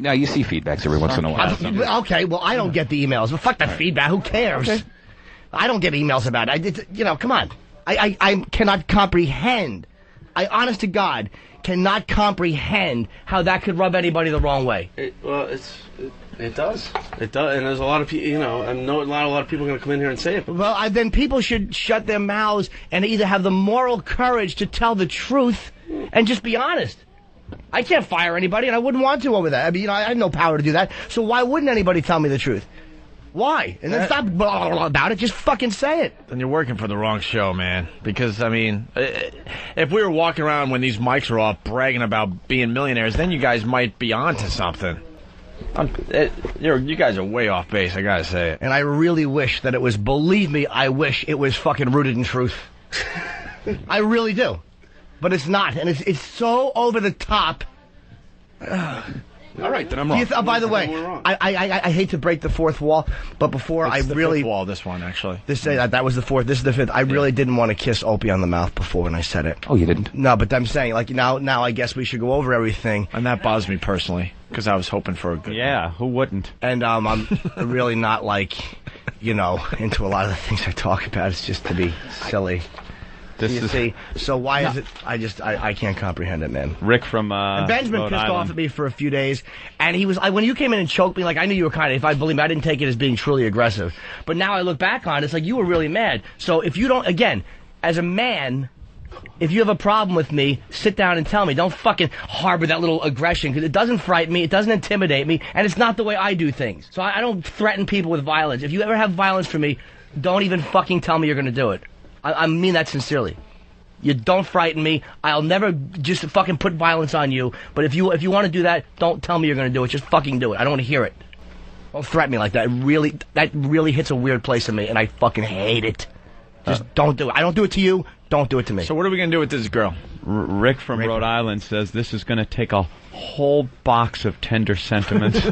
No, you see feedbacks every once in a while. Okay, well, I don't get the emails. Well, fuck the feedback. Who cares? Okay. I don't get emails about it. Come on. I cannot comprehend. I, honest to God, cannot comprehend how that could rub anybody the wrong way. It does. It does. And there's a lot of people, I know a lot of people are going to come in here and say it. But well, then people should shut their mouths and either have the moral courage to tell the truth and just be honest. I can't fire anybody, and I wouldn't want to over that. I mean, I have no power to do that. So why wouldn't anybody tell me the truth? Why? And then stop blah, blah, blah about it. Just fucking say it. Then you're working for the wrong show, man. Because, I mean, if we were walking around when these mics are off bragging about being millionaires, then you guys might be onto something. You guys are way off base, I gotta say it. And I really wish that it was, believe me, I wish it was fucking rooted in truth. I really do. But it's not. And it's so over the top. All right, then I'm wrong. By the way, I hate to break the fourth wall, but before it's I really fifth wall. This one actually. That was the fourth. This is the fifth. I really didn't want to kiss Opie on the mouth before when I said it. Oh, you didn't? No, but I'm saying now I guess we should go over everything. And that bothers me personally because I was hoping for a good. Yeah, who wouldn't? And I'm really not into a lot of the things I talk about. It's just to be silly. So why is it? I can't comprehend it, man. Rick from and Ben's been pissed off at me for a few days, and he was when you came in and choked me, I knew you were kind of. If I believe me, I didn't take it as being truly aggressive. But now I look back on it, it's like you were really mad. So if you don't, again, as a man, if you have a problem with me, sit down and tell me. Don't fucking harbor that little aggression because it doesn't frighten me, it doesn't intimidate me, and it's not the way I do things. So I don't threaten people with violence. If you ever have violence for me, don't even fucking tell me you're going to do it. I mean that sincerely. You don't frighten me. I'll never just fucking put violence on you. But if you want to do that, don't tell me you're going to do it. Just fucking do it. I don't want to hear it. Don't threaten me like that. That really hits a weird place in me, and I fucking hate it. Just don't do it. I don't do it to you. Don't do it to me. So what are we going to do with this girl? Rick from Rhode Island says this is going to take a whole box of tender sentiments.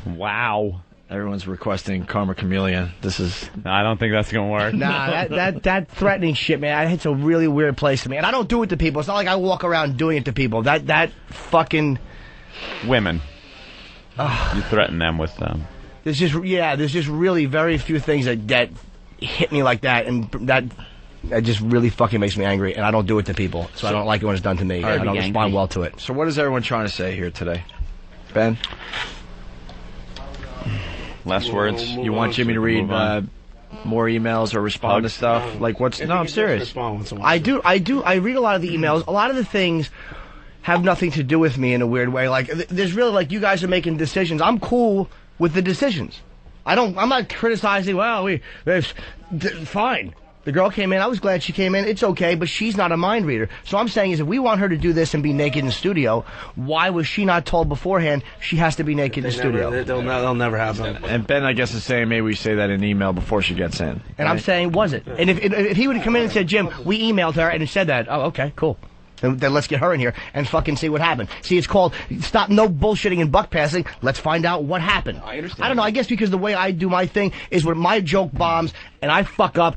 Wow. Everyone's requesting Karma Chameleon. I don't think that's gonna work. Nah, that threatening shit, man. That hits a really weird place to me, and I don't do it to people. It's not like I walk around doing it to people. That fucking women. You threaten them with them. There's just really very few things that hit me like that, and that just really fucking makes me angry. And I don't do it to people, so I don't like it when it's done to me. I don't respond well to it. So what is everyone trying to say here today, Ben? Last words. You want Jimmy to read more emails or respond to stuff? Like what's? No, I'm serious. I do. I read a lot of the emails. A lot of the things have nothing to do with me in a weird way. Like there's really you guys are making decisions. I'm cool with the decisions. I'm not criticizing. Well, fine. The girl came in. I was glad she came in. It's okay, but she's not a mind reader. So I'm saying is if we want her to do this and be naked in the studio, why was she not told beforehand she has to be naked in the studio? They'll never happen. And Ben, I guess, is saying maybe we say that in email before she gets in. And I'm saying, was it? And if he would have come in and said, Jim, we emailed her and said that, oh, okay, cool. Then let's get her in here and fucking see what happened. See, it's called stop no bullshitting and buck passing. Let's find out what happened. I understand. I don't know. I guess because the way I do my thing is when my joke bombs and I fuck up,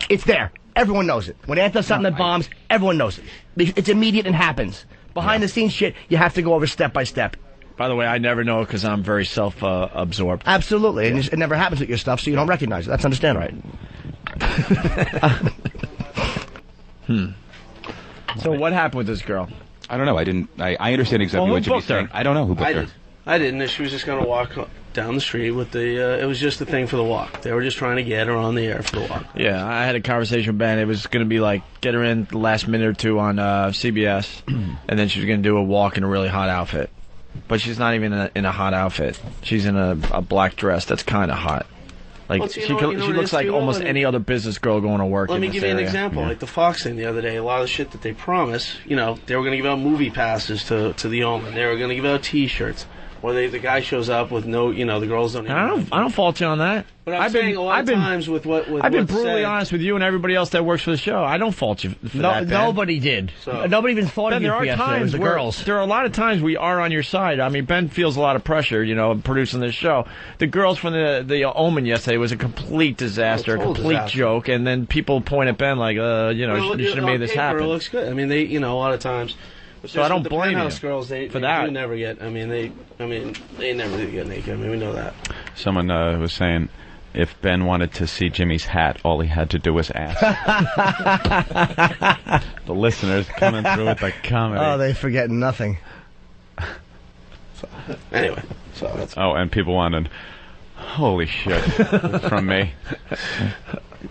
it's there. Everyone knows it. When Ant does something that bombs, everyone knows it. It's immediate and happens. Behind the scenes shit, you have to go over step by step. By the way, I never know because I'm very self-absorbed. Absolutely. And it never happens with your stuff, so you don't recognize it. That's understandable. Right. So what happened with this girl? I don't know. I understand exactly what Jimmy's saying. I don't know who booked her. I didn't. She was just going to walk down the street with the... it was just a thing for the walk. They were just trying to get her on the air for the walk. Yeah, I had a conversation with Ben. It was going to be like, get her in the last minute or two on CBS, and then she was going to do a walk in a really hot outfit. But she's not even in a hot outfit. She's in a black dress. That's kind of hot. Like, she looks like almost any other business girl going to work. Let me give you an example. Yeah. Like the Fox thing the other day, a lot of the shit that they promise, they were going to give out movie passes to the Omen. They were going to give out T-shirts. Or the guy shows up with no, the girls don't. I don't fault you on that. But I've been a lot of times with what I've been brutally honest with you and everybody else that works for the show. I don't fault you for that. Nobody did. So. Nobody even thought of you. There are times the girls. There are a lot of times we are on your side. I mean, Ben feels a lot of pressure, producing this show. The girls from the Omen yesterday was a complete disaster, a complete joke, and then people point at Ben like, you should have made this happen. It looks good. I mean, a lot of times. So I don't the blame you Penthouse girls, they that. do never get. I mean, they never do get naked. I mean, we know that. Someone was saying, if Ben wanted to see Jimmy's hat, all he had to do was ask. The listeners coming through with the comedy. Oh, they forget nothing. Anyway, so that's. Oh, and people wanted, holy shit, from me.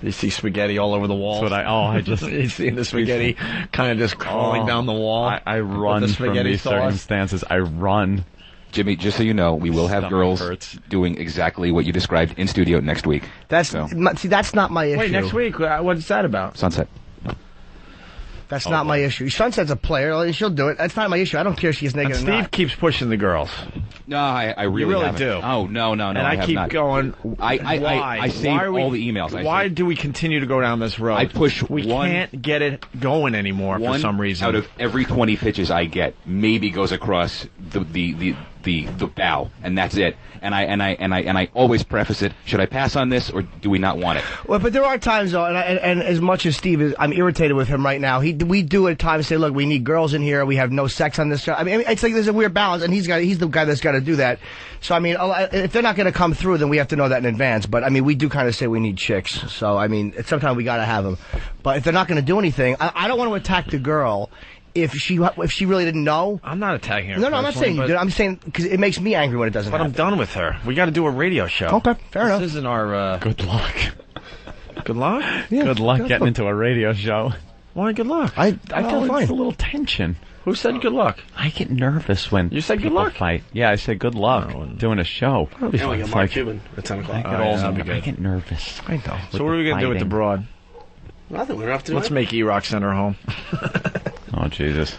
You see spaghetti all over the wall. That's what I just... You see the spaghetti kind of just crawling down the wall. I run from these circumstances. I run. Jimmy, just so you know, we will have Stomach girls hurts. doing exactly what you described in studio next week. See, that's not my issue. Wait, next week? What's that about? Sunset. That's not my issue. Sunset's a player. She'll do it. That's not my issue. I don't care if she's naked And or Steve not. keeps pushing the girls. No, I really You really haven't. do. Oh, no. And I have keep not. going. I save all the emails. Why do we continue to go down this road? I push We can't get it going anymore for some reason. Out of every 20 pitches I get, maybe goes across the bow, and that's it. And I always preface it: should I pass on this, or do we not want it? Well, but there are times though, and as much as Steve is, I'm irritated with him right now. We do at times say, look, we need girls in here. We have no sex on this show. I mean, it's like there's a weird balance, and he's the guy that's got to do that. So I mean, if they're not going to come through, then we have to know that in advance. But I mean, we do kind of say we need chicks. So I mean, sometimes we got to have them. But if they're not going to do anything, I don't want to attack the girl. If she really didn't know, I'm not attacking her. No, I'm not saying you did. I'm saying because it makes me angry when it doesn't. But happen. I'm done with her. We got to do a radio show. Okay, fair enough. This isn't our. Good luck. Good luck. Yeah, Good luck getting into a radio show. Why good luck? I feel fine. It's a little tension. Who said good luck? I get nervous when You said good people luck? fight. Yeah, I said good luck doing a show. And we got It's Mark like- Cuban at 10 o'clock. I get nervous. I know. So what are we going to do with the broad? Nothing. We don't have to do Let's it. make E-Rock send her home. Oh, Jesus.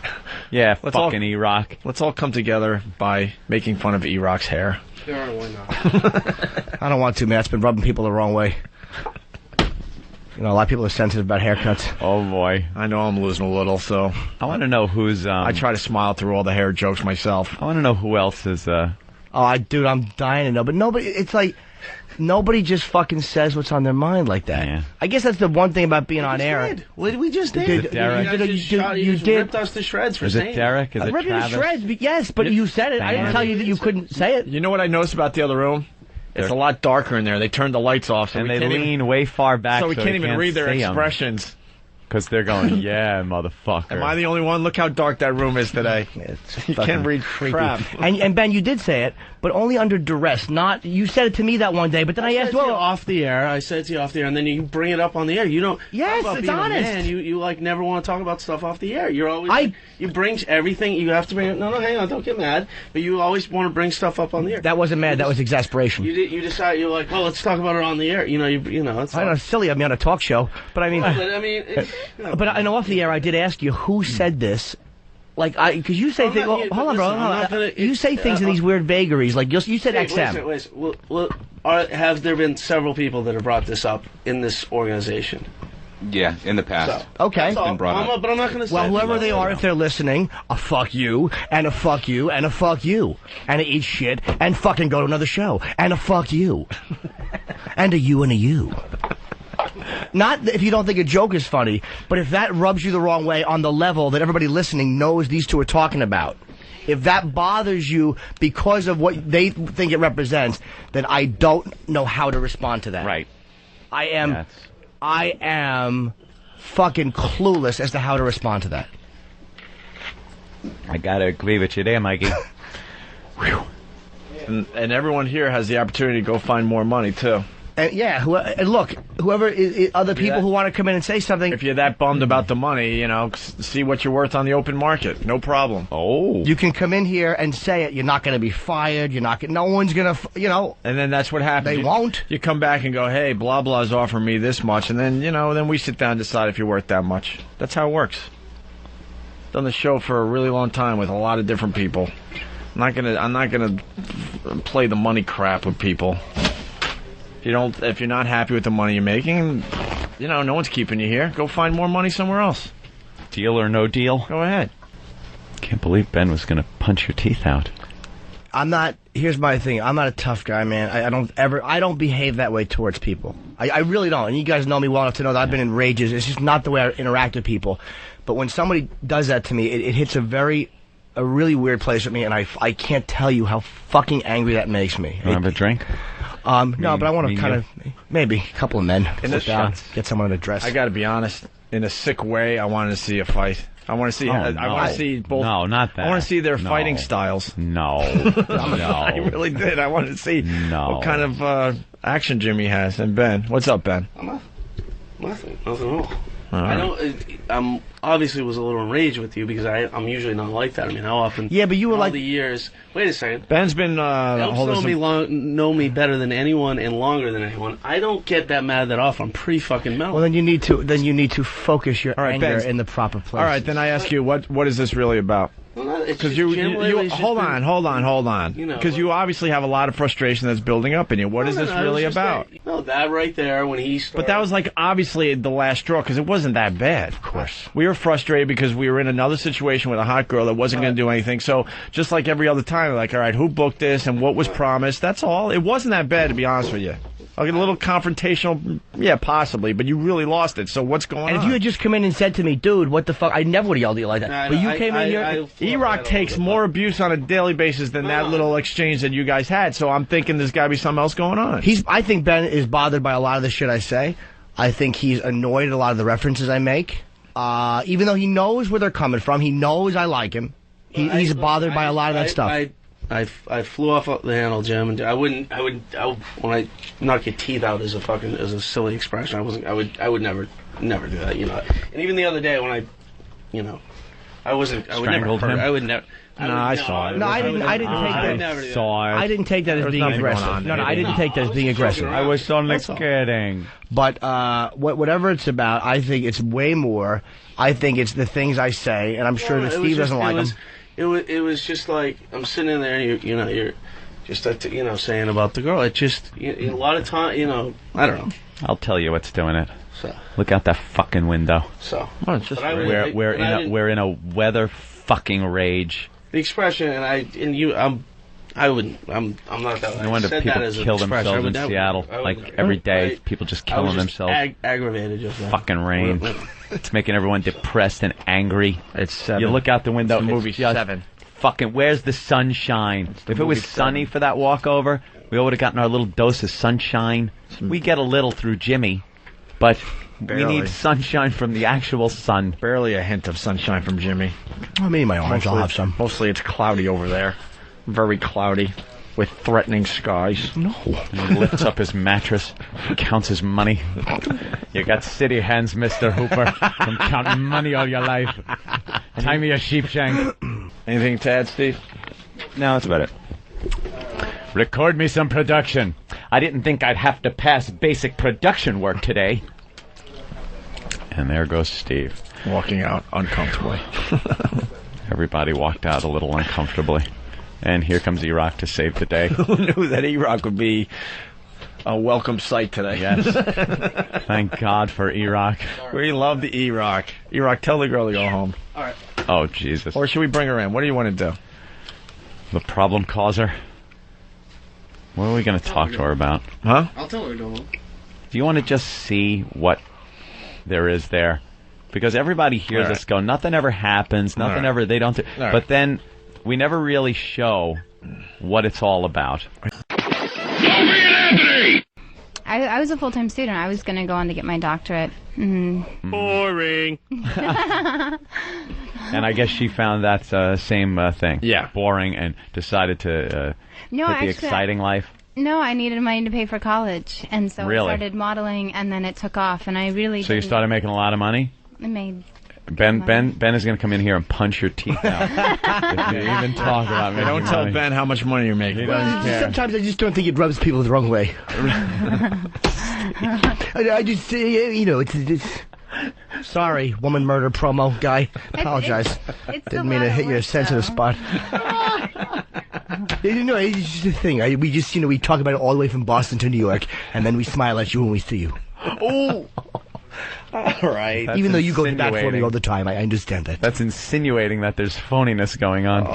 Yeah, Let's all- fucking E-Rock. Let's all come together by making fun of E-Rock's hair. Sure, why not? I don't want to, man. It's been rubbing people the wrong way. You know, a lot of people are sensitive about haircuts. Oh, boy. I know I'm losing a little, so I want to know who's... I try to smile through all the hair jokes myself. I want to know who else is... Dude, I'm dying to know. But nobody, it's like, nobody just fucking says what's on their mind like that. Yeah. I guess that's the one thing about being on air. We just did. Derek? You just ripped us to shreds for Is saying it Derek? Is I it ripped you to Travis? shreds, yes, but you said it. I didn't tell you that you couldn't say it. You know what I noticed about the other room? It's a lot darker in there. They turned the lights off, so And we they can't lean even, way far back so we can't even read their see 'em. expressions. Because they're going, yeah, motherfucker. Am I the only one? Look how dark that room is today. It's You can't read crap. And Ben, you did say it, but only under duress. Not you said it to me that one day, but then I asked, well, well, off the air. I said to you off the air, and then you bring it up on the air. You don't. Yes, how about it's being honest. A man, you like never want to talk about stuff off the air. You're always. You bring everything. You have to bring it. No, hang on. Don't get mad. But you always want to bring stuff up on the air. that wasn't mad. That was exasperation. You decide. You're like, well, let's talk about it on the air. You know. It's I know, it's silly of me on a talk show, but I mean, But I mean, but I know off the air I did ask you who said this. Like because you say I'm things. not- Well, but hold on, bro. listen, I'm not gonna- You say things in these weird vagaries. Like you said Dave, XM. Listen. Have there been several people that have brought this up in this organization? Yeah, in the past. So, okay. It's been brought up. But I'm not going to say. Well, whoever they are, if they're listening, a fuck you, and a fuck you, and a fuck you, and a eat shit, and fucking go to another show, and a fuck you, and a you and a you. Not if you don't think a joke is funny, but if that rubs you the wrong way on the level that everybody listening knows these two are talking about. If that bothers you because of what they think it represents, then I don't know how to respond to that. Right. I am fucking clueless as to how to respond to that. I got to agree with you there, Mikey. And everyone here has the opportunity to go find more money, too. And yeah, and look, whoever other people who want to come in and say something, If you're that bummed about the money, see what you're worth on the open market. No problem. Oh. you can come in here and say it. You're not going to be fired. You're not. No one's going to. And then that's what happens. They won't. You come back and go, hey, blah, blah's offering me this much. And then, then we sit down and decide if you're worth that much. That's how it works. Done the show for a really long time with a lot of different people. I'm not gonna play the money crap with people. If you're not happy with the money you're making, no one's keeping you here. Go find more money somewhere else. Deal or no deal? Go ahead. Can't believe Ben was going to punch your teeth out. I'm not. Here's my thing. I'm not a tough guy, man. I don't behave that way towards people. I really don't. And you guys know me well enough to know that I've been in rages. It's just not the way I interact with people. But when somebody does that to me, it hits a really weird place with me, and I can't tell you how fucking angry that makes me. You want to have a drink? No, but I want to kind of maybe a couple of men sit down, shots. get someone to dress. I got to be honest. In a sick way, I wanted to see a fight. I want to see. I want to see both. No, not that. I want to see their fighting styles. No. I really did. I wanted to see what kind of action Jimmy has. And Ben, what's up, Ben? Nothing at all. I'm obviously was a little enraged with you because I'm usually not like that. I mean, how often? Yeah, but you were all like the years. Wait a second. Ben's been know me better than anyone and longer than anyone. I don't get that mad that often. I'm pretty fucking mellow. Well, then you need to focus your anger in the proper place. All right, then I ask you, what is this really about? Because you hold on. Because you obviously have a lot of frustration that's building up in you. What is this really about? That right there when he started. But that was like obviously the last straw because it wasn't that bad. Of course, we were frustrated because we were in another situation with a hot girl that wasn't going to do anything. So just like every other time, like, all right, who booked this and what was promised? That's all. It wasn't that bad, to be honest with you. Like a little confrontational, yeah, possibly, but you really lost it. So what's going on? And if you had just come in and said to me, dude, what the fuck, I never would have yelled at you like that. But you came in here. E-Rock takes more abuse on a daily basis than that little exchange that you guys had. So I'm thinking there's got to be something else going on. I think Ben is bothered by a lot of the shit I say. I think he's annoyed at a lot of the references I make. Even though he knows where they're coming from, he knows I like him. He's bothered by a lot of that stuff. I flew off the handle, Jim, and I when I knock your teeth out as a silly expression. I would never do that, you know. And even the other day when I Strangled him? I would never. I saw it. No, I didn't take that. I didn't take that as being aggressive. No, I didn't take that as being aggressive. I was only kidding. But whatever it's about, I think it's way more. I think it's the things I say, and I'm sure that Steve doesn't like them. It was just like I'm sitting in there, and you're just saying about the girl. It just a lot of time, I don't know. I'll tell you what's doing it. So look out that fucking window. So we're in a weather fucking rage. The expression, I'm not that. No wonder people kill themselves in Seattle. Like every day, people just killing themselves. Aggravated just now. Fucking rain. It's making everyone depressed and angry. It's 7. You look out the window. It's movie just 7. Fucking. Where's the sunshine? If it was sunny for that walkover, we would have gotten our little dose of sunshine. We get a little through Jimmy, but we need sunshine from the actual sun. Barely a hint of sunshine from Jimmy. Well, me and my arms, I'll have some. Mostly it's cloudy over there. Very cloudy. With threatening skies. No. And he lifts up his mattress, counts his money. You got city hands, Mr. Hooper. From counting money all your life. Tie me a sheepshank. Anything to add, Steve? No, that's about it. Record me some production. I didn't think I'd have to pass basic production work today. And there goes Steve. Walking out uncomfortably. Everybody walked out a little uncomfortably. And here comes E-Rock to save the day. Who knew that E-Rock would be a welcome sight today? Yes. Thank God for E-Rock. We love the E-Rock. E-Rock, tell the girl to go home. All right. Oh, Jesus. Or should we bring her in? What do you want to do? The problem causer? What are we going to talk to her about? Huh? I'll tell her to go home. Do you want to just see what there is there? Because everybody hears us go, nothing ever happens, nothing ever, they don't do. But then we never really show what it's all about. Opie Anthony! I was a full-time student. I was going to go on to get my doctorate. Mm-hmm. Boring. And I guess she found that same thing. Yeah. Boring, and decided to hit the exciting life. No, I needed money to pay for college. And so I started modeling, and then it took off. And I really So you started making a lot of money? I made... Ben is going to come in here and punch your teeth out if you even talk about me. Don't tell Ben how much money you're making. He doesn't care. Sometimes I just don't think it rubs people the wrong way. I just, it's sorry, woman murder promo guy. Apologize. Didn't mean to hit your sensitive spot. It's just a thing. We just, we talk about it all the way from Boston to New York, and then we smile at you when we see you. Oh! All right. That's Even though you go to bat for me insinuating. all the time, I understand that. That's insinuating that there's phoniness going on.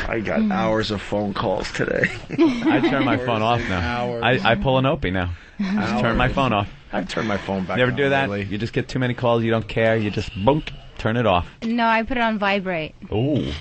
I got hours of phone calls today. I turn my phone off now. I pull an Opie now. Just turn my phone off. I've turned my phone back You ever on do that? lately. You just get too many calls, you don't care, you just boom, turn it off. No, I put it on vibrate. Ooh.